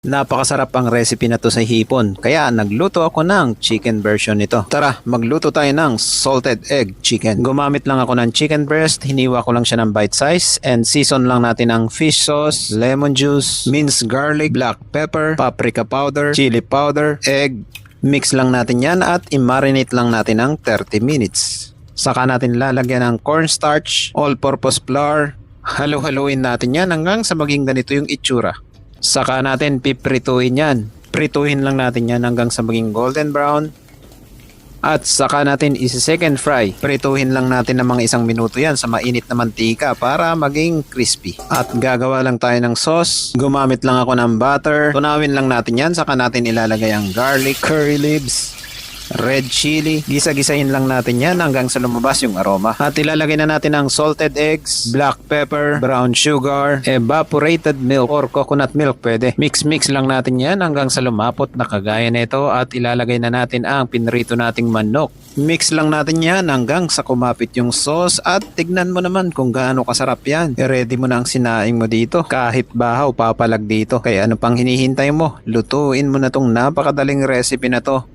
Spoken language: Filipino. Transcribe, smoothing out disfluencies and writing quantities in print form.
Napakasarap ang recipe na to sa hipon, kaya nagluto ako ng chicken version nito. Tara, magluto tayo ng salted egg chicken. Gumamit lang ako ng chicken breast, hiniwa ko lang siya ng bite size, and season lang natin ang fish sauce, lemon juice, minced garlic, black pepper, paprika powder, chili powder, egg. Mix lang natin yan at i-marinate lang natin ng 30 minutes. Saka natin lalagyan ng cornstarch, all-purpose flour. Halo-haluin natin yan hanggang sa maging ganito yung itsura. Saka natin piprituhin yan. Prituhin lang natin yan hanggang sa maging golden brown. At saka natin isi-second fry. Prituhin lang natin ng mga 1 minuto yan sa mainit na mantika para maging crispy. At gagawa lang tayo ng sauce. Gumamit lang ako ng butter. Tunawin lang natin yan. Saka natin ilalagay ang garlic, curry leaves, red chili. Gisa-gisahin lang natin yan hanggang sa lumabas yung aroma. At ilalagay na natin ang salted eggs, black pepper, brown sugar, evaporated milk or coconut milk pwede. Mix-mix lang natin yan hanggang sa lumapot na kagaya nito at ilalagay na natin ang pinrito nating manok. Mix lang natin yan hanggang sa kumapit yung sauce at tignan mo naman kung gaano kasarap yan. I-ready mo na ang sinaing mo dito. Kahit bahaw papalag dito. Kaya ano pang hinihintay mo? Lutuin mo na tong napakadaling recipe na to.